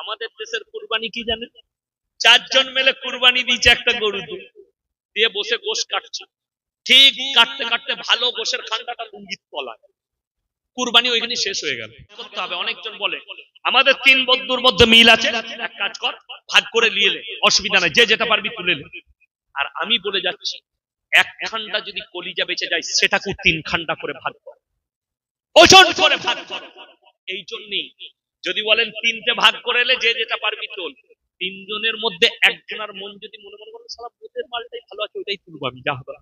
আমাদের দেশের কুরবানি কি জানেন? 4 জন মিলে কুরবানি দিয়েছে একটা গরু দিয়ে বসে গোশ কাটছে। ঠিক কাটতে কাটতে ভালো গোশের খান্ডাটা লুঙ্গির তলায়, কুরবানি ওইখানে শেষ হয়ে গেল। করতে হবে। অনেকজন বলে আমাদের 3 বন্ধুর মধ্যে মিল আছে, এক কাজ কর ভাগ করে নিয়ে নে, অসুবিধা নাই, যে যেটা পারবি তুলে নে। আর আমি বলে যাচ্ছি, 1 খান্ডা যদি কলিজা বেঁচে যায় সেটাকে 3 খান্ডা করে ভাগ কর, ওজন করে ভাগ কর। এই জন্যই যদি বলেন 3টে ভাগ করে এলে যে যেটা পারবি তোল, 3 জনের মধ্যে একজনের মন যদি মনে মনে করে সারা বুধের মালটাই ভালো আছে ওইটাই তুলবো আমি, যা হবে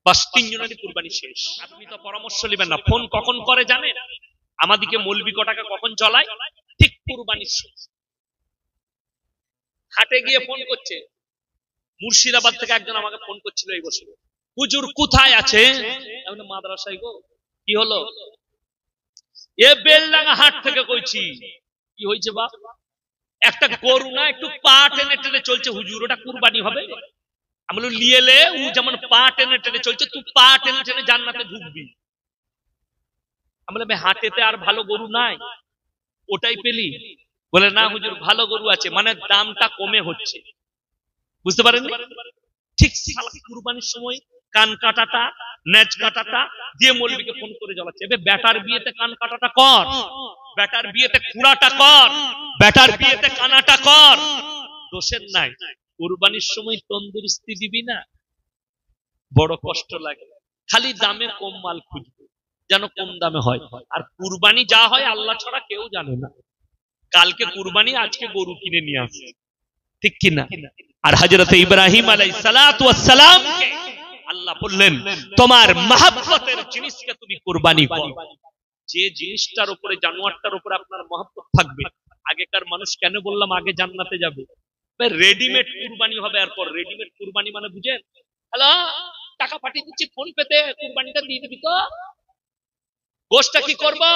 বাস 3 জনেরই কুরবানি শেষ। আপনি তো পরামর্শ নেবেন না, ফোন কখন করে জানেন? আমাদিকে মৌলবি কটাকা কখন চলায়, ঠিক কুরবানির শেষ। হাটে গিয়ে ফোন করছে, মুর্শিদাবাদ থেকে একজন আমাকে ফোন করছিল এই বছর, হুজুর কোথায় আছে? মাদ্রাসায় গো। কি হলো? এ বেলডাঙ্গা হাট থেকে কইছি। কি হয়েছে বা? একটা গরু না একটু পা টেনে টেনে চলছে হুজুর, ওটা কুরবানি হবে? আমি বলি লিয়েলে, ও যেমন পা টেনে টেনে চলছে তুই পা টেনে টেনে জান্নাতে ঢুকবি। আমি বলি হাটেতে আর ভালো গরু নাই, ওটাই পেলি? বলে না হুজুর ভালো গরু আছে, মানে দামটা কমে হচ্ছে। বুঝতে পারেননি? ঠিক কুরবানির সময় কান কাটাটা নেজ কাটাটা দিয়ে মৌলবীকে ফোন করে জ্বালাচ্ছে, বেটার বিয়েতে কান কাটাটা কর, বেটার বিয়েতে খুঁড়াটা কর, বেটার বিয়েতে কানাটা কর, দোষের নাই। কুরবানির সময় তন্দুরস্তি দিবি না, বড় কষ্ট লাগে। খালি দামে কম মাল খুঁজবে, যেন কম দামে হয়। আর কুরবানি যা হয় আল্লাহ ছাড়া কেউ জানে না। কালকে কুরবানি, আজকে গরু কিনে নিয়ে আসে, ঠিক কিনা? আর হযরত ইব্রাহিম আলাইহিস সালাতু ওয়াস সালামকে আল্লাহ বললেন তোমার মহব্বতের জিনিসকে তুমি কুরবানি করো। যে জিনিসটার উপরে, জানোয়ারটার উপরে আপনার মহব্বত থাকবে। আগেকার মানুষ কেন বললাম আগে জান্নাতে যাবে? রেডিমেড কুরবানি হবে। এরপর রেডিমেড কুরবানি মানে বুঝেন? হ্যালো, টাকা পাঠিয়ে দিচ্ছি ফোন পেতে, কুরবানিটা দিয়ে দিবি তো? গোশটা কি করবো?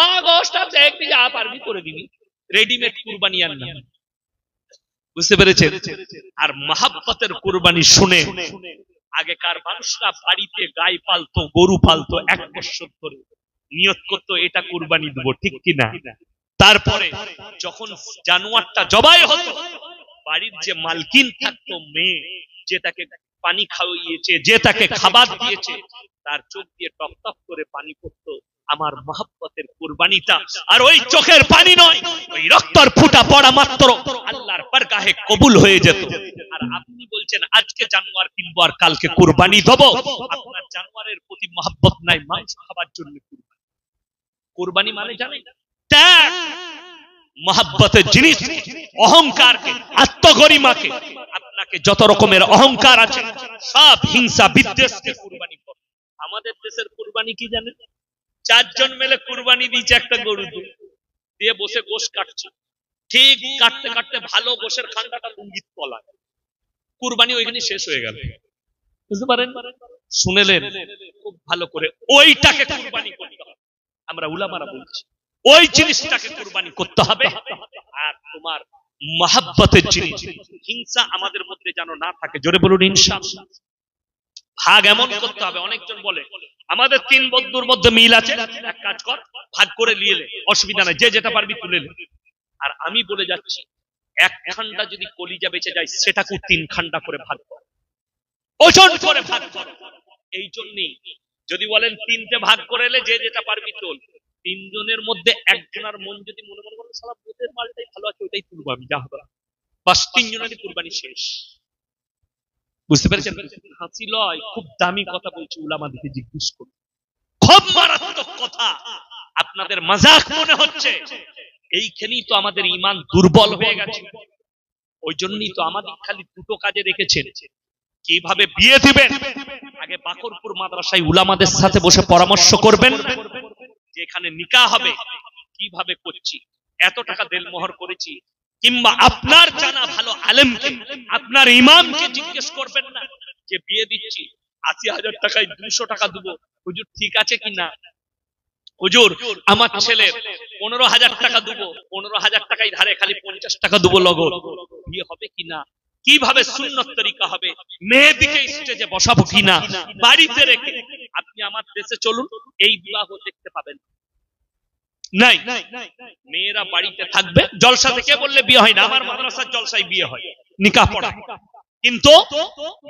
ও গোশটা দেখবি, যা পারবি করে দিবি। রেডিমেড কুরবানি আর না। বুঝতে পেরেছেন? আর মহব্বতের কুরবানি শুনে আগেকার মানুষরা বাড়িতে গাই পালতো, গরু পালতো, 1 বছর ধরে নিয়ত করতো এটা কুরবানি দেবো, ঠিক কিনা? তারপরে যখন জানোয়ারটা জবাই হতো, বাড়ির যে মালকিন থাকতো, মেয়ে যে তাকে পানি খাওয়িয়েছে, যে তাকে খাবার দিয়েছে, তার চোখ দিয়ে টপ টপ করে পানি পড়তো আমার মহব্বতের কুরবানিটা। আর ওই চোখের পানি নয়, ওই রক্তর ফুটা পড়া মাত্র আল্লাহর বারগাহে কবুল হয়ে যেত। আর আপনি বলছেন আজকে জানোয়ার কিনবো আর কালকে কুরবানি দেবো। আপনার জানোয়ারের প্রতি মহব্বত নাই, মাংস খাবার জন্য কুরবানি। কুরবানি মানে জানেন? ত্যাগ, মহব্বতের জিনিস, অহংকারকে, আত্মগরিমাকে, আপনাকে যত রকমের অহংকার আছে সব হিংসা বিদ্বেষকে কুরবানি করো। আমাদের দেশের কুরবানি কি জানেন? 4 জন মিলে কুরবানি দিয়েছে একটা গরু দিয়ে বসে গোশ কাটছে। ঠিক কাটতে কাটতে ভালো গোশের খান্ডাটা লুঙ্গির তলায়, কুরবানি ওইখানে শেষ হয়ে গেল। বুঝতে পারেন? শুনেলেন খুব ভালো করে, ওইটাকে কুরবানি করতে হবে। আমরা উলামারা বলছি ওই জিনিসটাকে কুরবানি করতে হবে। আর তোমার মহব্বতের জিনিস, হিংসা আমাদের মধ্যে যেন না থাকে। জোরে বলুন ইনশাআল্লাহ। ভাগ এমন করতে হবে। অনেকজন বলে আমাদের 3 বন্ধুর মধ্যে মিল আছে, এক কাজ কর ভাগ করে নিয়ে নে, অসুবিধা নাই, যে যেটা পারবি তুলে নে। আর আমি বলে যাচ্ছি, 1 খান্ডা যদি কলিজা বেঁচে যায় সেটাকে 3 খান্ডা করে ভাগ কর, ওজন করে ভাগ কর। এই জন্যই যদি বলেন 3টে ভাগ করে এলে যে যেটা পারবি তোল, 3 জনের মধ্যে একজনের মন যদি মনে মনে করে সারা বুধের মালটাই ভালো আছে ওইটাই তুলবো আমি, যা হবে বাস 3 জনেরই কুরবানি শেষ। বুঝতে পেরেছেন? হাসি লয়, খুব দামি কথা বলছি, উলামাদেরকে জিজ্ঞেস করুন, খুব মারাত্মক কথা। আপনাদের মজাক মনে হচ্ছে, এইখানেই তো আমাদের ঈমান দুর্বল হয়ে গেছে। ওই জন্যই তো আমাদের খালি 2টো কাজে রেখেছেন। কিভাবে বিয়ে দিবেন, আগে বাকরপুর মাদ্রাসায় উলামাদের সাথে বসে পরামর্শ করবেন যে এখানে নিকাহ হবে, কিভাবে করছি, এত টাকা দেলমোহর করেছি। কিংবা আপনার জানা ভালো আলেমকে, আপনার ইমামকে জিজ্ঞেস করবেন না যে বিয়ে দিচ্ছি 80,000 টাকায় 200 টাকা দেবো, হুজুর ঠিক আছে কিনা? হুজুর আমার ছেলের 15,000 টাকা দেবো, 15,000 টাকায় ধারে খালি 50 টাকা দেবো, লগো বিয়ে হবে কিনা? কিভাবে সুন্নত তরিকা হবে, মেয়েদিকে স্টেজে বসাবো কিনা, বাড়িতে রেখে। আপনি আমার দেশে চলুন, এই বিবাহ দেখতে পাবেন। নাই। মেয়েরা বাড়িতে থাকবে, জলসা থেকে বললে বিয়ে হয় না, আমার মাদ্রাসার জলসায় বিয়ে হয়, নিকাহ পড়া। কিন্তু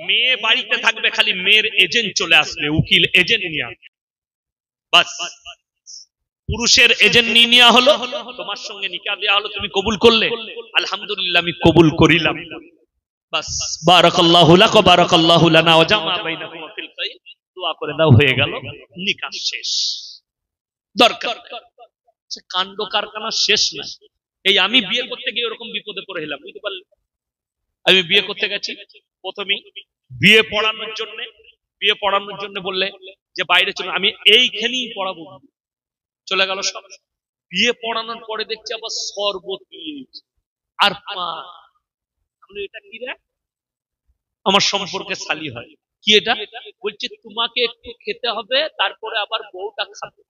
মেয়ে বাড়িতে থাকবে, খালি মেয়ের এজেন্ট চলে আসবে, উকিল এজেন্ট নিয়ে আসবে, বাস। পুরুষের এজেন্ট নিয়ে নেওয়া হলো, তোমার সঙ্গে নিকাহ দেওয়া হলো, তুমি কবুল করলে, আলহামদুলিল্লাহ আমি কবুল করিলাম, বাস। বারাকাল্লাহু লাক ওয়া বারাকাল্লাহু লানা ওয়া জামা বাইনাকুমা ফিল খায়র, দোয়া করে দাও, হয়ে গেল, নিকাহ শেষ। দরকার কাণ্ড কারখানা শেষ না। এই আমি বিয়ে করতে গিয়ে ওরকম বিপদে পড়ে এলাম, বুঝতে পারলে। আমি বিয়ে করতে গেছি, প্রথমেই বিয়ে পড়ানোর জন্য বললে যে বাইরে চলে, আমি এইখানেই পড়াবো, চলে গেল সব। বিয়ে পড়ানোর পরে দেখছি আবার শরবত আর এটা কি রে, আমার সম্পর্কে শালি হয় কি, এটা বলছে তোমাকে একটু খেতে হবে, তারপরে আবার বউটা খাবে।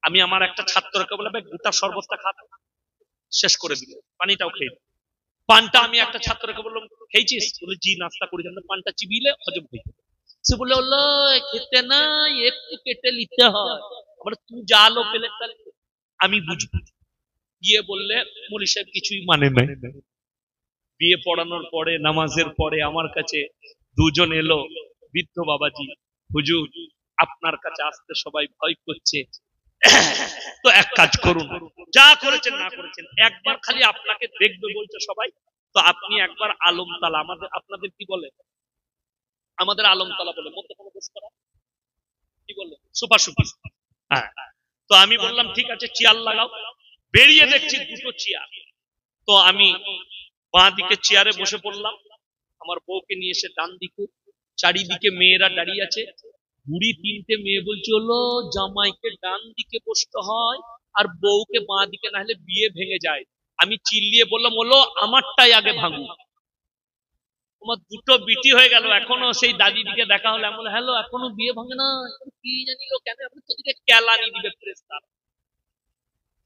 আমি আমার একটা ছাত্রকে বললাম গোটা শরবতটা খাবে, শেষ করে দিল, পানিটাও খেয়ে। পানটা আমি একটা ছাত্রকে বললাম খেয়েছিস, বলে জি নাস্তা করে যাবে, পানটা চিবিলে হজম হয়ে যাবে। সে বলে হলো খেতে না, একটু কেটে নিতে হয়, আবার তুই জালো পেলে তাহলে আমি বুঝবো। গিয়ে বললে মৌলী সাহেব কিছুই মানে নাই। বিয়ে পড়ানোর পরে, নামাজের পরে আমার কাছে দুজন এলো, বৃদ্ধ বাবাজি, হুজুর আপনার কাছে আসতে সবাই ভয় করছে, তো এক কাজ করুন, যা করেছেন না করেছেন, একবার খালি আপনাকে দেখবে বলছে সবাই, তো আপনি একবার আলমতলা, আমাদের আপনাদের কি বলে, আমাদের আলমতলা বলে, মধ্যখানে বসে করা কি বলে, সুপার সুপার। হ্যাঁ, তো আমি বললাম ঠিক আছে চেয়ার লাগাও। বেরিয়ে দেখছি দুটো চেয়ার, তো আমি বাঁ দিকে চেয়ারে বসে পড়লাম, আমার বউকে নিয়ে এসে ডান দিকে, চারিদিকে মেয়েরা দাঁড়িয়ে আছে। বুড়ি তিনটে মেয়ে বলছে হলো জামাইকে ডান দিকে বসতে হয় আর বউকে বাঁ দিকে, না হলে বিয়ে ভেঙে যায়। আমি চিল্লিয়ে বললাম হলো আমারটাই আগে ভাঙু। তোমার দুটো বিটি হয়ে গেল, এখনো সেই দাদি দিকে দেখা হলো, এমন হ্যালো এখনো বিয়ে ভাঙে না, কি জানি লোক কেন তোদিকে কেলানি দিবে প্রেস্তার।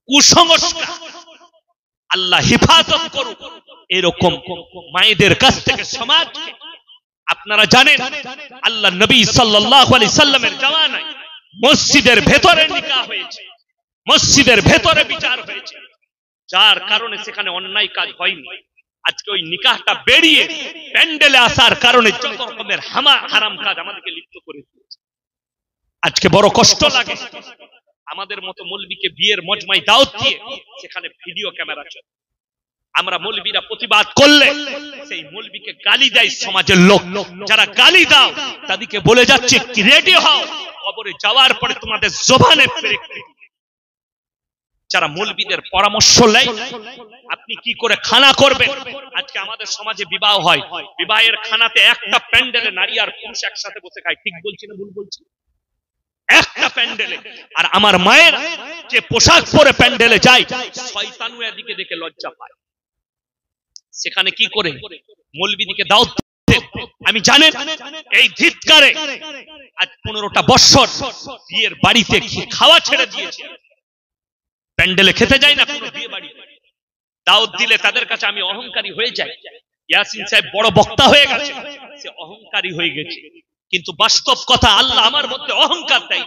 কুসংস্কার, আল্লাহ হেফাজত করুক এরকম মায়েদের কাছ থেকে সমাজকে। আপনারা জানেন আল্লাহ নবী সাল্লাল্লাহু আলাইহি সাল্লামের জামানায় মসজিদের ভেতরে নিকাহ হয়েছে, মসজিদের ভেতরে বিচার হয়েছে, যার কারণে সেখানে অন্যায় কাজ হয়নি। আজকে ওই নিকাহটা বেরিয়ে প্যান্ডেলে আসার কারণে যত রকমের হারাম কাজ আমাদেরকে লিপ্ত করে দিয়েছে। আজকে বড় কষ্ট লাগে, আমাদের মতো মৌলবীকে বিয়ের মজমায় দাওয়াত দিয়ে সেখানে ভিডিও ক্যামেরা চলে, আমরা মৌলবীরা প্রতিবাদ করলে সেই মৌলবীকে গালি দেয় সমাজের লোক। যারা গালি দাও তাদেরকে বলে যাচ্ছে কি রেডি হও, কবরে যাওয়ার পরে তোমাদের জবানে পেরেক। যারা মৌলবীদের পরামর্শ নেয় আপনি কি করে খানা করবেন। আজকে আমাদের সমাজে বিবাহ হয়, বিবাহের খানাতে একটা প্যান্ডেলে নারী আর পুরুষ একসাথে বসে খায়, ঠিক বলছি না ভুল বলছি? একটা প্যান্ডেলে। আর আমার মায়ের যে পোশাক পরে প্যান্ডেলে যায়, শয়তানু এদিকে দেখে লজ্জা পায়। সেখানে কি করে মৌলবীদিকে দাওয়াত দিতে, আমি জানেন এই ধিক্কারে আজ 15টা বছর বিয়ের বাড়িতে খাওয়া ছেড়ে দিয়েছে, প্যান্ডেলে খেতে যায় না, কোনো বিয়ে বাড়ি দাওয়াত দিলে তাদের কাছে আমি অহংকারী হয়ে যাই। ইয়াসিন সাহেব বড় বক্তা হয়ে গেছে, সে অহংকারী হয়ে গেছে, কিন্তু বাস্তব কথা আল্লাহ আমার মধ্যে অহংকার দেয়।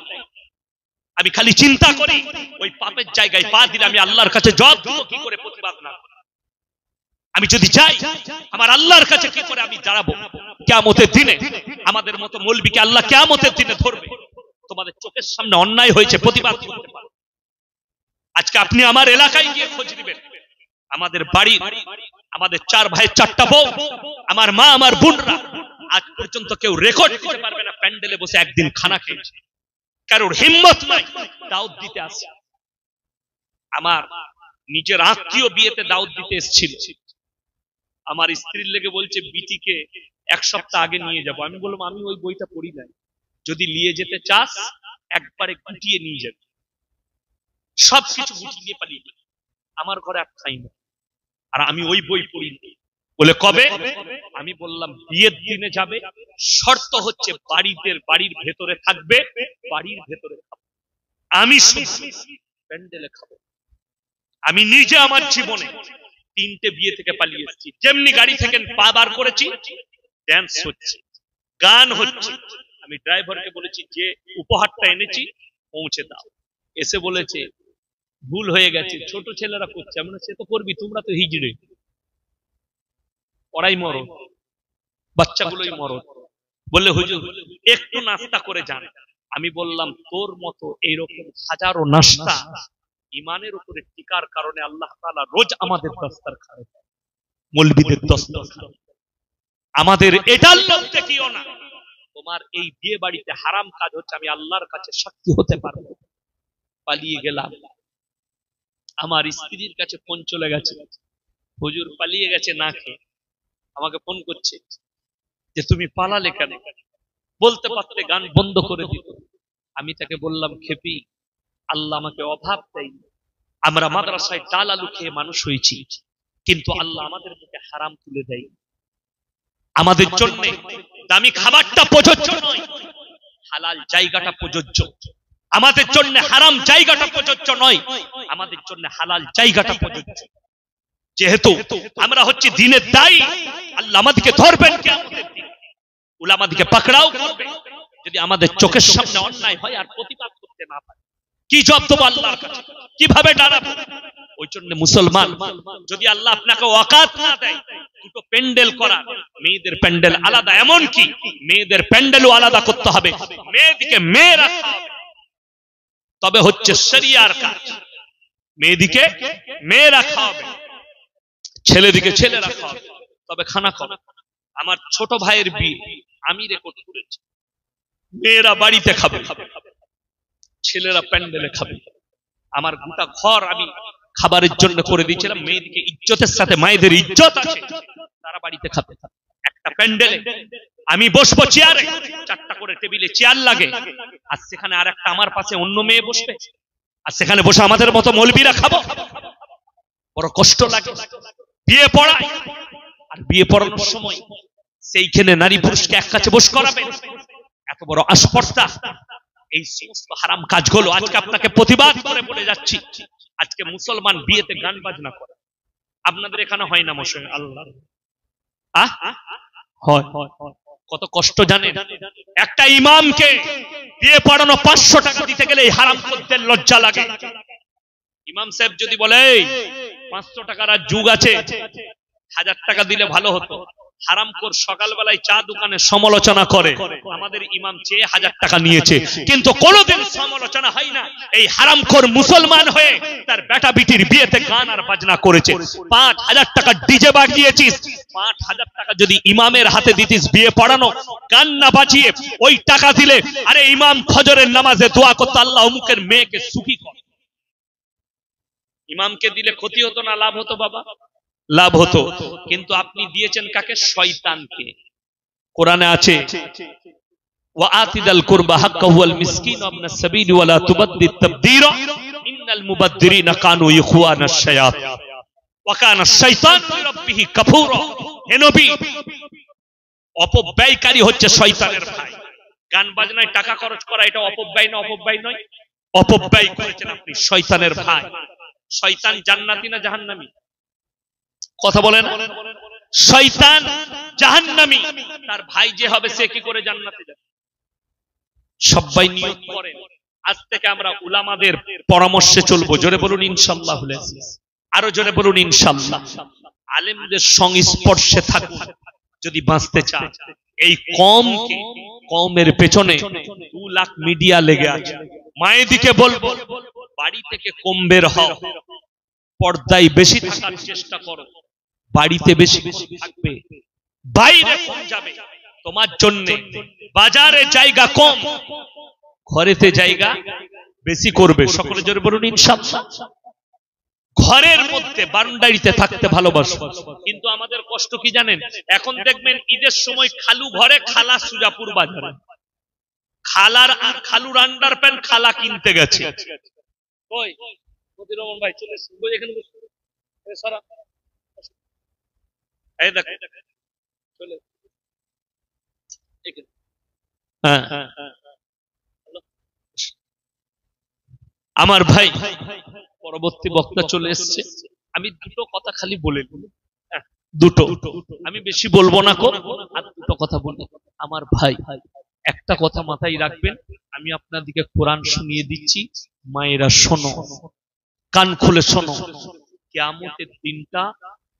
আমি খালি চিন্তা করি ওই পাপের জায়গায় পা দিলে আমি আল্লাহর কাছে জবাব দেব কি করে, প্রতিবাদ না করে। আমি যদি চাই আমার আল্লাহর কাছে কি করে আমি দাঁড়াবো কিয়ামতের দিনে। আমাদের মতো মৌলবীকে আল্লাহ কিয়ামতের দিনে ধরবে, তোমাদের চোখের সামনে অন্যায় হয়েছে প্রতিবাদ করতে পারো। আজকে আপনি আমার এলাকায় গিয়ে খোঁজ নেবেন, আমাদের বাড়ি, আমাদের 4 ভাইয়ের 4টা বউ, আমার মা, আমার বোনরা, আজ পর্যন্ত কেউ রেকর্ড করতে পারবে না প্যান্ডেলে বসে একদিন খানা খেয়েছে। কারোর হিম্মত নাই দাওয়াত দিতে আসে। আমার নিজের আত্মীয় বিয়েতে দাওয়াত দিতে এসেছিল, আমার স্ত্রীর লেগে বলছে বিটিকে 1 সপ্তাহ আগে নিয়ে যাব। আমি বললাম আমি ওই বইটা পড়ি নাই, যদি নিয়ে যেতে চাস একবারে গুটিয়ে নিয়ে যাবে, সবকিছু গুটিয়ে নিয়ে পালিয়ে যাবে, আমার ঘরে আর খাই না। আর আমি ওই বই পড়ি নি। বলে কবে? আমি বললাম বিয়ের দিনে যাবে, শর্ত হচ্ছে বাড়ির ভেতরে থাকবে, বাড়ির ভেতরে খাবো, আমি প্যান্ডেলে খাবো। আমি নিজে আমার জীবনে 3টে বিয়ে থেকে পালিয়ে এসেছি, যেমনি গাড়ি থেকে পা বার করেছি ড্যান্স হচ্ছে, গান হচ্ছে, আমি ড্রাইভারকে বলেছি যে উপহারটা এনেছি পৌঁছে দাও। এসে বলেছে ভুল হয়ে গেছে, ছোট ছেলেরা করছে, আমরা সে তো করবি, তোমরা তো হিজড়ে, ওরাই মরদ, বাচ্চাগুলোই মরদ। বললে হুজুর একটু নাস্তা করে যান। আমি বললাম তোর মতো এইরকম হাজারো নাস্তা ইমানের উপরে টিকার কারণে আল্লাহ তাআলা রোজ আমাদের দস্তরখানে, মৌলবীদের দস্তরখানে, আমাদের এটার লোভ দেখিও না। তোমার এই বিয়ে বাড়িতে হারাম কাজ হচ্ছে, আমি আল্লাহর কাছে সাক্ষী হতে পারবো। পালিয়ে গেলাম, আমার স্ত্রীর কাছে ফোন চলে গেছে, হুজুর পালিয়ে গেছে না খেয়ে, আমাকে ফোন করছে যে তুমি পালালে কেন, বলতে পারতে গান বন্ধ করে দিত। আমি তাকে বললাম, খেপি, আল্লাহ আমাকে অভাব দেয়নি, আমরা মাদ্রাসায় ডাল আলু খেয়ে মানুষ হয়েছি, কিন্তু আল্লাহ আমাদের মুখে হারাম তুলে দেয়। আমাদের জন্য দামি খাবারটা প্রযোজ্য নয়, হালাল জায়গাটা প্রযোজ্য। আমাদের জন্য হারাম জায়গাটা প্রযোজ্য নয়, আমাদের জন্য হালাল জায়গাটা প্রযোজ্য। যেহেতু আমরা হচ্ছে দিনের দায়ী, আল্লাহ আমাদেরকে ধরবেন কিয়ামতের দিন, উলামাদেরকে পাকড়াও করবে। যদি আমাদের চোখের সামনে অন্যায় হয় আর প্রতিবাদ করতে না পারে, কি জবাব দেব আল্লাহর কাছে, কিভাবে দাঁড়াবো? ওই জন্য মুসলমান, যদি আল্লাহ আপনাকে ওয়াকাত না দেয়, দুটো প্যান্ডেল করা, মেয়েদের প্যান্ডেল আলাদা, এমন কি মেয়েদের প্যান্ডেলও আলাদা করতে হবে, মেয়েদিকে মেয়ে রাখা হবে, তবে হচ্ছে শরিয়ার কাজ। মেয়েদিকে মেয়ে রাখা হবে, ছেলেদিকে ছেলে রাখা হবে, তবে খানা খাবে। আমার ছোট ভাইয়ের বিয়ে আমি রেকর্ড করেছি, মেয়েরা বাড়িতে খাবে, ছেলেরা প্যান্ডেলে খাবে। আমার গোটা ঘর আমি খাবারের জন্য করে দিয়েছিলাম, মেয়েদিকে ইজ্জতের সাথে, মায়েদের ইজ্জত আছে, তারা বাড়িতে খাবে। একটা প্যান্ডেলে আমি বসবো চেয়ারে, 4টা করে টেবিলে চেয়ার লাগে, আর সেখানে আর একটা আমার পাশে অন্য মেয়ে বসবে, আর সেখানে বসে আমাদের মতো মৌলবীরা খাবো। বড় কষ্ট লাগে। বিয়ে পড়ায়, আর বিয়ে পড়ানোর সময় সেইখানে নারী পুরুষকে এক কাছে বস করাবে, এত বড় আসপর্দা। এই সমস্ত হারাম কাজগুলো আজকে আপনাকে প্রতিবাদ করে বলে যাচ্ছি। আজকে মুসলমান বিয়েতে গান বাজনা করে, আপনাদের এখানে হয় না মশাই? আল্লাহ হয়, কত কষ্ট জানেন? একটা ইমামকে বিয়ে পড়ানো 500 টাকা দিতে গেলে এই হারাম করতে লজ্জা লাগে। ইমাম সাহেব যদি বলে 500 টাকার আর যুগ আছে, 1000 টাকা দিলে ভালো হতো। হারামখোর সকালবেলায় চা দোকানে সমালোচনা করে, আমাদের ইমাম চেয়ে 1000 টাকা নিয়েছে, কিন্তু কোনোদিন সমালোচনা হয় না এই হারামখোর মুসলমান হয়ে তার বেটা বিটির বিয়েতে গান আর বাজনা করেছে। 5000 টাকা ডিজে বাজিয়েছিস, 5000 টাকা যদি ইমামের হাতে দিতিস বিয়ে পড়ানো, গান না বাজিয়ে ওই টাকা দিলে, আরে ইমাম ফজরের নামাজে দোয়া করতে, আল্লাহ অমুকের মেয়েকে সুখী কর। ইমামকে দিলে ক্ষতি হতো না লাভ হতো? বাবা লাভ হতো, কিন্তু আপনি দিয়েছেন কাকে? শয়তানকে। কোরআনে আছে, ওয়া আতিদাল কুরবা হাক্কাহু ওয়াল মিসকিন ওয়া ইবনাস সাবিল ওয়া লা তুবাদ্দির তাবদীরা ইন্নাল মুবাদ্দিরিনা কানু ইখওয়ানাশ শায়াতিন ওয়া কানা আশ-শাইতানু লিরাব্বিহি কাফুরা। হে নবী, অপব্যয়কারী হচ্ছে শয়তানের ভাই। গান বাজনায় টাকা খরচ করা, এটা অপব্যয় না? অপব্যয় নয়? অপব্যয় করেছেন আপনি, শয়তানের ভাই। শয়তান জান্নাতি না জাহান্নামী? কথা বলেন। শয়তান জাহান্নামী, তার ভাই যে হবে সে কি করে জান্নাতে যাবে? সবাই নিয়ত করেন, আজ থেকে আমরা উলামাদের পরামর্শে চলবো। জোরে বলুন ইনশাআল্লাহ, আরো জোরে বলুন ইনশাআল্লাহ। আলেমদের সংস্পর্শে থাকুন যদি বাঁচতে চান। এই কমের পেছনে 2 লাখ মিডিয়া লেগে আছে। মায়েদিকে বলবো, বাড়ি থেকে কম বের হও, পর্দায় বেশি থাকার চেষ্টা করো, বাড়িতে বেশি থাকবে, বাইরে কম যাবে। তোমার জন্য বাজারে জায়গা কম, ঘরেতে জায়গা বেশি করবে। সকলে জোরে বলুন ইনশাআল্লাহ। ঘরের মধ্যে বারান্দায় থাকতে ভালোবাসো, কিন্তু আমাদের কষ্ট কি জানেন? এখন দেখবেন ঈদের সময় খালু ঘরে, খালা সুজাপুর বাজারে। খালুর আন্ডার প্যান্ট খালা কিনতে গেছে। ওই মতিরমন ভাই চলে এখানে বসে, সরা এই দেখ চলে। হ্যাঁ, আমার ভাই পরবর্তী বক্তা চলে এসছে। আমি দুটো কথা খালি বলে দুটো, আমি বেশি বলবো না, আর দুটো কথা বলি। আমার ভাই একটা কথা মাথায় রাখবেন, আমি আপনাদেরকে কোরআন শুনিয়ে দিচ্ছি, মায়েরা শোনো। কান খুলে শোনো, কিয়ামতের দিনটা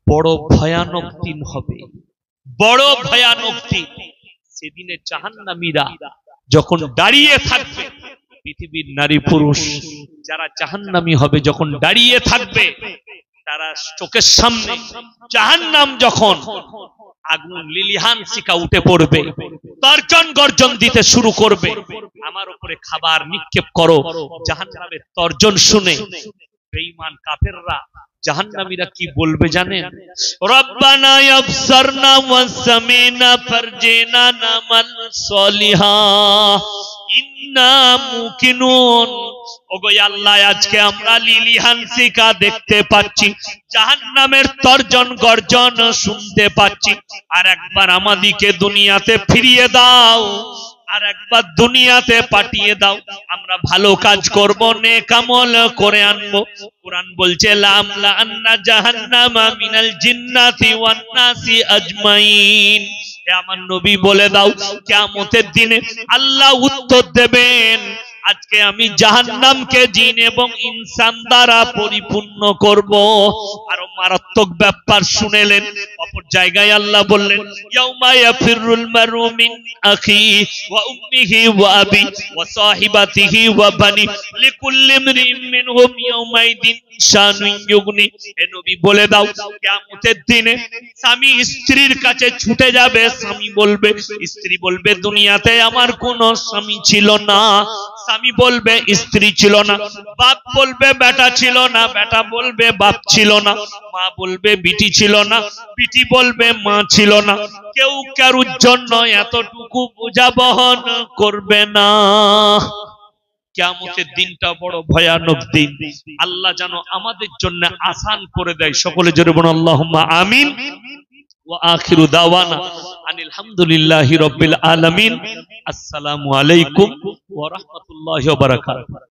বড় ভয়ানক দিন হবে, বড় ভয়ানক দিন। সেদিনে জাহান্নামীরা যখন দাঁড়িয়ে থাকবে, পৃথিবীর নারী পুরুষ যারা জাহান্নামী হবে যখন দাঁড়িয়ে থাকবে, তারা চোখের সামনে জাহান্নাম যখন আগুন লিলিহান শিখা উঠে পড়বে, তর্জন গর্জন দিতে শুরু করবে, আমার উপরে খাবার নিক্ষেপ করো। জাহান্নামের তর্জন শুনে বেঈমান কাফেররা জাহান্নামীরা কি বলবে জানেন? রব্বানা আবসারনা ওয়া সামিনা ফারজিনা নামাল সলিহা ইন্না মুকিনুন। ওগো আল্লাহ, আজকে আমরা লিলিহান শিখা দেখতে পাচ্ছি, জাহান্নামের তর্জন গর্জন শুনতে পাচ্ছি। আর একবার আমাদিকে দুনিয়াতে ফিরিয়ে দাও, আর একবার দুনিয়াতে পাঠিয়ে দাও, আমরা ভালো কাজ করব, নেক আমল করে আনবো। কুরআন বলছে লামলা আন্না জাহান্নামা মিনাল জিন্নাতি ওয়ান নাসি আজমাইন। হে আমার নবী বলে দাও, কিয়ামতের দিনে আল্লাহ উত্তর দেবেন, আজকে আমি জাহান্নামকে জিন এবং ইনসান দ্বারা পরিপূর্ণ করব। আর মারাত্মক ব্যাপার শুনেলেন। অপর জায়গায় আল্লাহ বললেন ইয়াউমা ইয়াফিরুল মারউ মিন আখি ওয়া উম্মিহি ওয়া আবি ওয়া সাহিবাতিহি ওয়া বানি লিকুল্লি ইমরিন মিনহুম ইয়াউমাইদিন শানুন ইউগনি। হে নবী বলে দাও, কিয়ামতের দিনে স্বামী স্ত্রীর কাছে ছুটে যাবে। স্বামী বলবে, স্ত্রী বলবে দুনিয়াতে আমার কোনো স্বামী ছিল না। স্বামী বলবে স্ত্রী ছিল না। বাপ বলবে বেটা ছিল না। বেটা বলবে বাপ ছিল না। মা বলবে বিটি ছিল না। বিটি বলবে মা ছিল না। কেউ কারুর জন্য এতটুকু বোঝা বহন করবে না। কিয়ামতের দিনটা বড় ভয়ানক দিন। আল্লাহ যেন আমাদের জন্য আসান করে দেয়। সকলে জোরে বলুন আল্লাহুম্মা আমিন। ওয়া আখিরু দাওয়ানা আনিল হামদুলিল্লাহি রাব্বিল আলামিন। আসসালামু আলাইকুম ওয়া রাহমাতুল্লাহি ওয়া বারাকাতুহু।